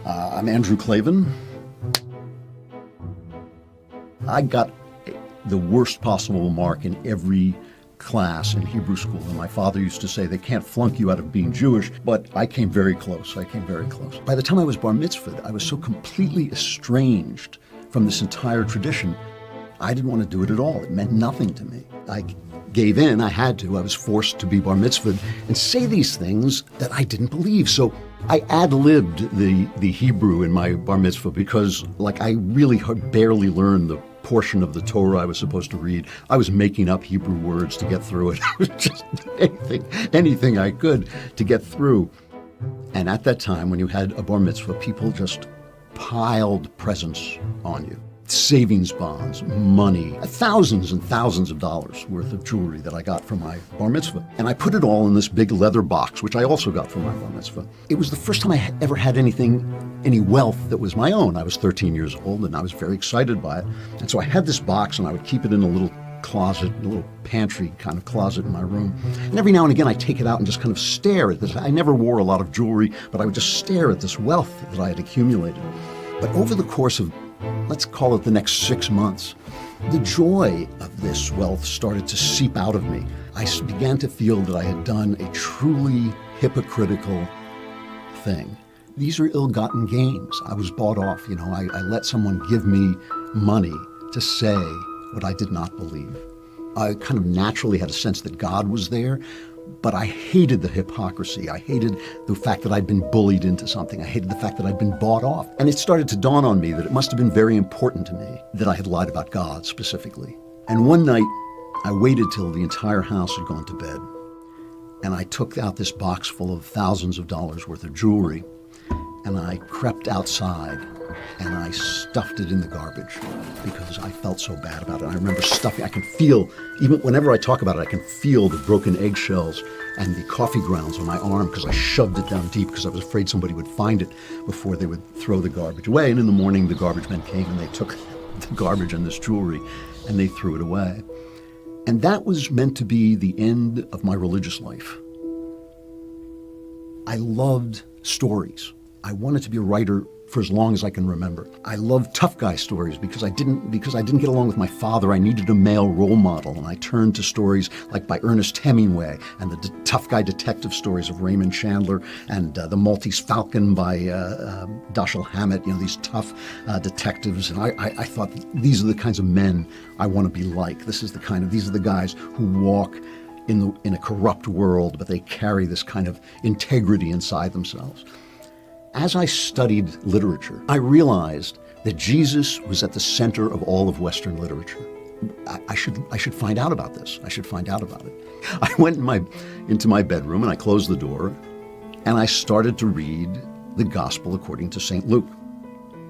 I'm Andrew Klavan. I got the worst possible mark in every class in Hebrew school, and my father used to say they can't flunk you out of being Jewish, but I came very close. By the time I was bar mitzvahed, I was so completely estranged from this entire tradition, I didn't want to do it at all. It meant nothing to me. I gave in, I had to, I was forced to be bar mitzvahed and say these things that I didn't believe. So I ad-libbed the Hebrew in my bar mitzvah because I really barely learned the portion of the Torah I was supposed to read. I was making up Hebrew words to get through it. It was just anything I could to get through. And at that time, when you had a bar mitzvah, people just piled presents on you. Savings bonds, money, thousands and thousands of dollars worth of jewelry that I got from my bar mitzvah. And I put it all in this big leather box, which I also got from my bar mitzvah. It was the first time I ever had any wealth that was my own. I was 13 years old and I was very excited by it. And so I had this box and I would keep it in a little closet, a little pantry kind of closet in my room. And every now and again I take it out and just kind of stare at this. I never wore a lot of jewelry, but I would just stare at this wealth that I had accumulated. But over the course of, let's call it the next 6 months, the joy of this wealth started to seep out of me. I began to feel that I had done a truly hypocritical thing. These are ill-gotten gains. I was bought off. I let someone give me money to say what I did not believe. I kind of naturally had a sense that God was there, but I hated the hypocrisy. I hated the fact that I'd been bullied into something. I hated the fact that I'd been bought off. And it started to dawn on me that it must have been very important to me that I had lied about God specifically. And one night, I waited till the entire house had gone to bed. And I took out this box full of thousands of dollars worth of jewelry, and I crept outside and I stuffed it in the garbage because I felt so bad about it. I remember I can feel, even whenever I talk about it, I can feel the broken eggshells and the coffee grounds on my arm because I shoved it down deep because I was afraid somebody would find it before they would throw the garbage away. And in the morning, the garbage men came and they took the garbage and this jewelry and they threw it away. And that was meant to be the end of my religious life. I loved stories. I wanted to be a writer for as long as I can remember. I love tough guy stories because I didn't get along with my father. I needed a male role model, and I turned to stories like by Ernest Hemingway and the tough guy detective stories of Raymond Chandler and The Maltese Falcon by Dashiell Hammett. These tough detectives, and I thought these are the kinds of men I want to be like. These are the guys who walk in a corrupt world, but they carry this kind of integrity inside themselves. As I studied literature, I realized that Jesus was at the center of all of Western literature. I should find out about this. I should find out about it. I went into my bedroom and I closed the door and I started to read the Gospel according to St. Luke.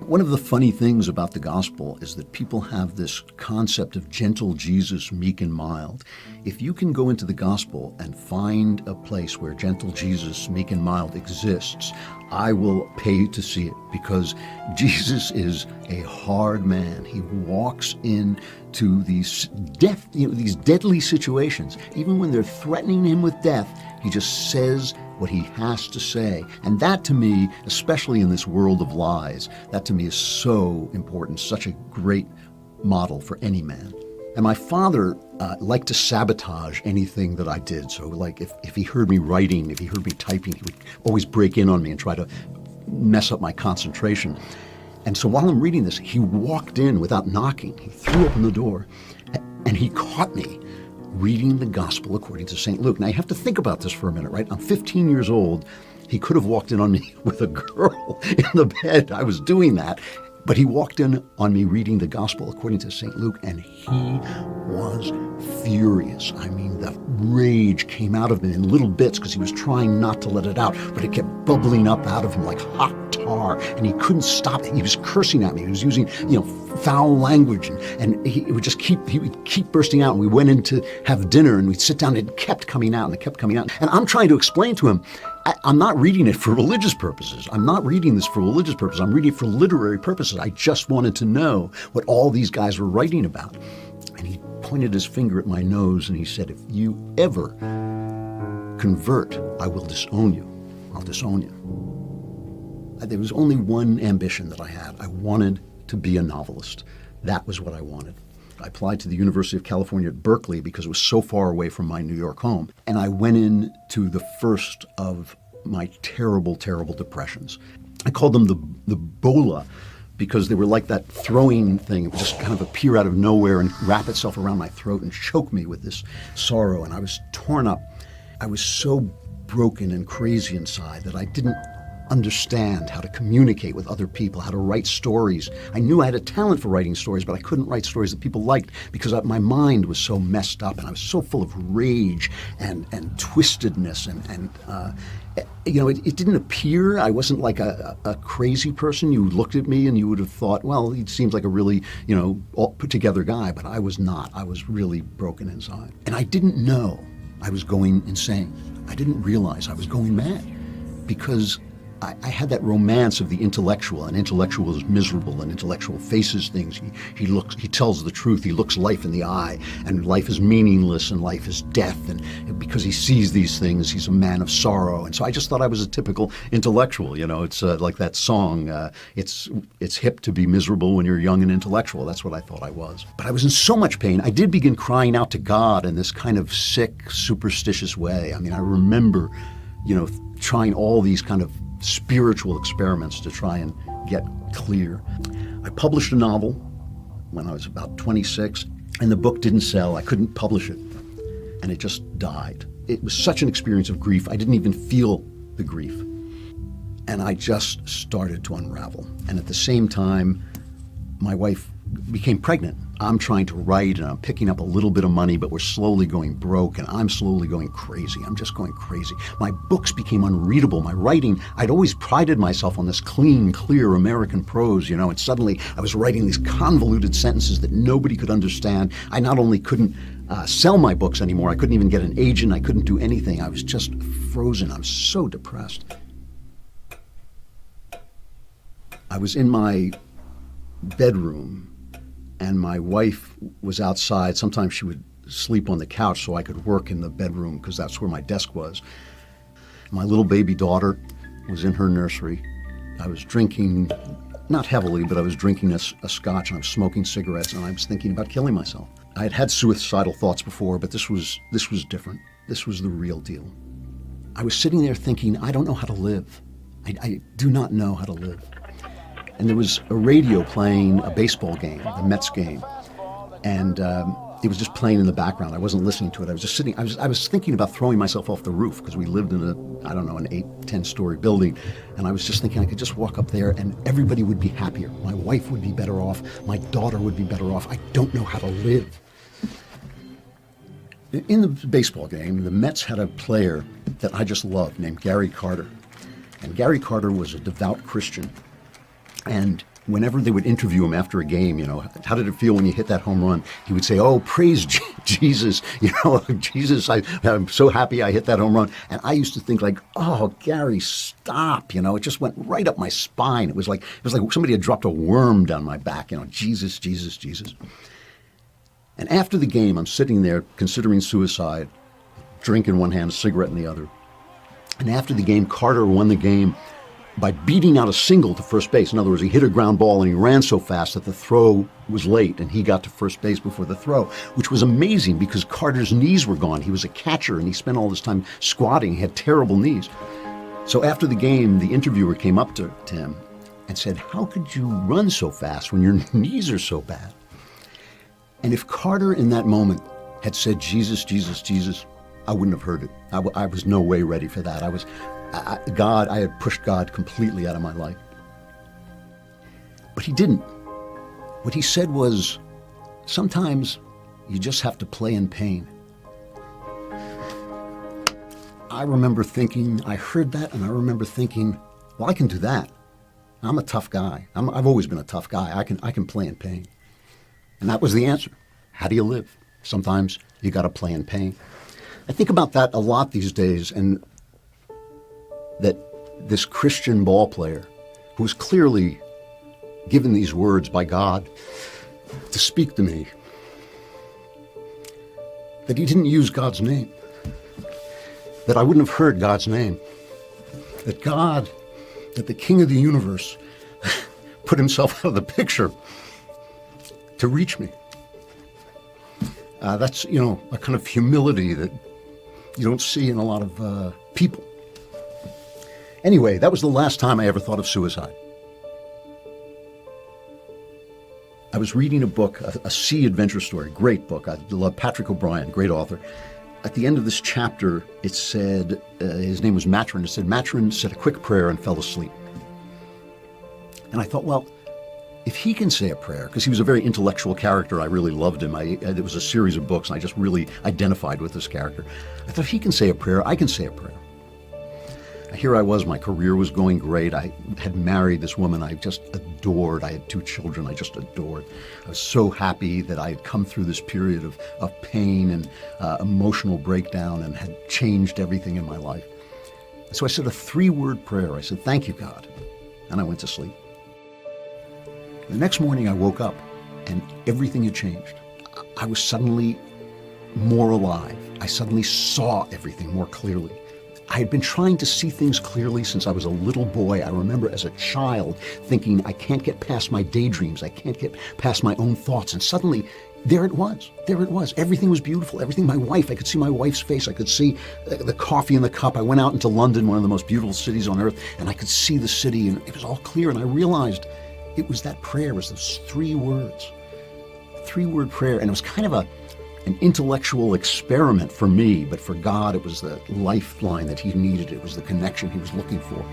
One of the funny things about the gospel is that people have this concept of gentle Jesus, meek and mild. If you can go into the gospel and find a place where gentle Jesus, meek and mild exists, I will pay you to see it, because Jesus is a hard man. He walks into these these deadly situations. Even when they're threatening him with death, he just says what he has to say. And that to me, especially in this world of lies, that to me is so important, such a great model for any man. And my father liked to sabotage anything that I did. So if he heard me writing, if he heard me typing, he would always break in on me and try to mess up my concentration. And so while I'm reading this, he walked in without knocking. He threw open the door and he caught me reading the Gospel according to St. Luke. Now, you have to think about this for a minute, right? I'm 15 years old. He could have walked in on me with a girl in the bed. I was doing that. But he walked in on me reading the Gospel according to St. Luke, and he was furious. I mean, the rage came out of him in little bits because he was trying not to let it out, but it kept bubbling up out of him like hot tar, and he couldn't stop it. He was cursing at me. He was using, foul language, and he would keep bursting out. And we went in to have dinner, and we'd sit down, and it kept coming out, and it kept coming out. And I'm trying to explain to him, I'm not reading it for religious purposes. I'm not reading this for religious purposes. I'm reading it for literary purposes. I just wanted to know what all these guys were writing about. And he pointed his finger at my nose and he said, if you ever convert, I will disown you. I'll disown you. There was only one ambition that I had. I wanted to be a novelist. That was what I wanted. I applied to the University of California at Berkeley because it was so far away from my New York home. And I went into the first of my terrible, terrible depressions. I called them the bola because they were like that throwing thing. It would just kind of appear out of nowhere and wrap itself around my throat and choke me with this sorrow. And I was torn up. I was so broken and crazy inside that I didn't understand how to communicate with other people, how to write stories. I knew I had a talent for writing stories, but I couldn't write stories that people liked because my mind was so messed up and I was so full of rage and twistedness and it didn't appear. I wasn't like a crazy person. You looked at me and you would have thought, well, he seems like a really, all put together guy, but I was not. I was really broken inside. And I didn't know I was going insane. I didn't realize I was going mad because I had that romance of the intellectual. An intellectual is miserable. An intellectual faces things. He tells the truth. He looks life in the eye, and life is meaningless, and life is death. And because he sees these things, he's a man of sorrow. And so I just thought I was a typical intellectual. It's like that song. It's hip to be miserable when you're young and intellectual. That's what I thought I was. But I was in so much pain. I did begin crying out to God in this kind of sick, superstitious way. I mean, I remember, trying all these kind of spiritual experiments to try and get clear. I published a novel when I was about 26, and the book didn't sell. I couldn't publish it, and it just died. It was such an experience of grief, I didn't even feel the grief. And I just started to unravel. And at the same time, my wife became pregnant. I'm trying to write and I'm picking up a little bit of money, but we're slowly going broke and I'm slowly going crazy. I'm just going crazy. My books became unreadable. My writing, I'd always prided myself on this clean, clear American prose, and suddenly I was writing these convoluted sentences that nobody could understand. I not only couldn't sell my books anymore, I couldn't even get an agent. I couldn't do anything. I was just frozen. I'm so depressed. I was in my bedroom and my wife was outside. Sometimes she would sleep on the couch so I could work in the bedroom because that's where my desk was. My little baby daughter was in her nursery. I was drinking, not heavily, but I was drinking a scotch and I was smoking cigarettes and I was thinking about killing myself. I had had suicidal thoughts before, but this was different. This was the real deal. I was sitting there thinking, I don't know how to live. I do not know how to live. And there was a radio playing a baseball game, the Mets game, and it was just playing in the background. I wasn't listening to it. I was just sitting. I was thinking about throwing myself off the roof because we lived in an 8-10-story building, and I was just thinking I could just walk up there and everybody would be happier. My wife would be better off. My daughter would be better off. I don't know how to live. In the baseball game, the Mets had a player that I just loved named Gary Carter, and Gary Carter was a devout Christian. And whenever they would interview him after a game, how did it feel when you hit that home run? He would say, oh, praise Jesus, Jesus, I'm so happy I hit that home run. And I used to think like, oh, Gary, stop. It just went right up my spine. It was like somebody had dropped a worm down my back, Jesus, Jesus, Jesus. And after the game, I'm sitting there considering suicide, drink in one hand, a cigarette in the other. And after the game, Carter won the game by beating out a single to first base. In other words, he hit a ground ball and he ran so fast that the throw was late and he got to first base before the throw, which was amazing because Carter's knees were gone. He was a catcher and he spent all this time squatting. He had terrible knees. So after the game, the interviewer came up to him and said, how could you run so fast when your knees are so bad? And if Carter in that moment had said, Jesus, Jesus, Jesus, I wouldn't have heard it. I was no way ready for that. I had pushed God completely out of my life. But he didn't. What he said was, sometimes you just have to play in pain. I remember thinking, I heard that and I remember thinking, well, I can do that. I'm a tough guy. I've always been a tough guy. I can play in pain. And that was the answer. How do you live? Sometimes you got to play in pain. I think about that a lot these days, and that this Christian ball player who was clearly given these words by God to speak to me, that he didn't use God's name, that I wouldn't have heard God's name, that God that the king of the universe put himself out of the picture to reach me. That's, a kind of humility that you don't see in a lot of people. Anyway, that was the last time I ever thought of suicide. I was reading a book, a sea adventure story, great book. I love Patrick O'Brien, great author. At the end of this chapter, it said, his name was Matron. It said, Matron said a quick prayer and fell asleep. And I thought, well, if he can say a prayer, because he was a very intellectual character, I really loved him. It was a series of books, and I just really identified with this character. I thought, if he can say a prayer, I can say a prayer. Here I was, my career was going great. I had married this woman I just adored. I had 2 children I just adored. I was so happy that I had come through this period of pain and emotional breakdown and had changed everything in my life. So I said a 3-word prayer. I said, thank you, God. And I went to sleep. The next morning I woke up and everything had changed. I was suddenly more alive. I suddenly saw everything more clearly. I had been trying to see things clearly since I was a little boy. I remember as a child thinking, I can't get past my daydreams. I can't get past my own thoughts. And suddenly, there it was. There it was. Everything was beautiful. Everything, my wife, I could see my wife's face. I could see the coffee in the cup. I went out into London, one of the most beautiful cities on earth, and I could see the city, and it was all clear. And I realized it was that prayer, it was those 3 words. 3-word prayer. And it was kind of an intellectual experiment for me, but for God, it was the lifeline that he needed. It was the connection he was looking for.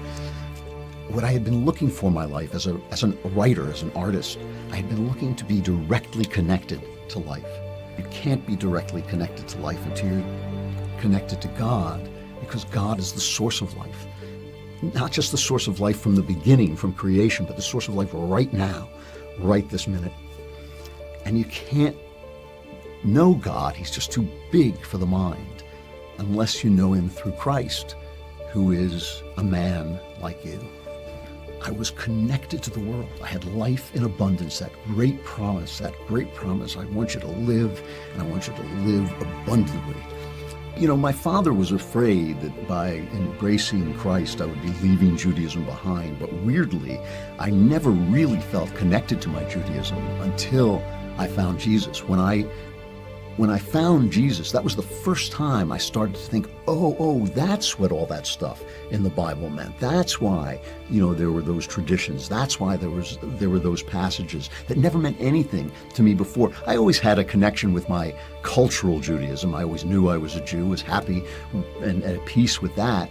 What I had been looking for in my life as a writer, as an artist, I had been looking to be directly connected to life. You can't be directly connected to life until you're connected to God, because God is the source of life. Not just the source of life from the beginning, from creation, but the source of life right now, right this minute. And you can't know God, he's just too big for the mind, unless you know him through Christ, who is a man like you. I was connected to the world. I had life in abundance, that great promise. I want you to live, and I want you to live abundantly. My father was afraid that by embracing Christ, I would be leaving Judaism behind. But weirdly, I never really felt connected to my Judaism until I found Jesus. When I found Jesus, that was the first time I started to think, oh, that's what all that stuff in the Bible meant. That's why, there were those traditions. That's why there were those passages that never meant anything to me before. I always had a connection with my cultural Judaism. I always knew I was a Jew, was happy and at peace with that.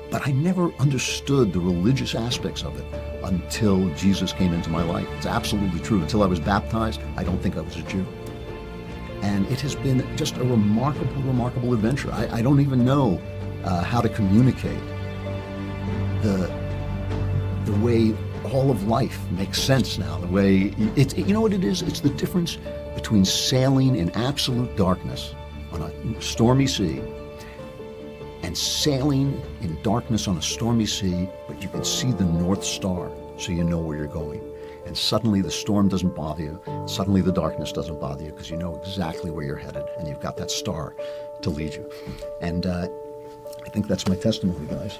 But I never understood the religious aspects of it until Jesus came into my life. It's absolutely true. Until I was baptized, I don't think I was a Jew. And it has been just a remarkable, remarkable adventure. I don't even know how to communicate the way all of life makes sense now. The way you know what it is? It's the difference between sailing in absolute darkness on a stormy sea and sailing in darkness on a stormy sea, but you can see the North Star, so you know where you're going. And suddenly the storm doesn't bother you. Suddenly the darkness doesn't bother you, because you know exactly where you're headed, and you've got that star to lead you. And I think that's my testimony, guys.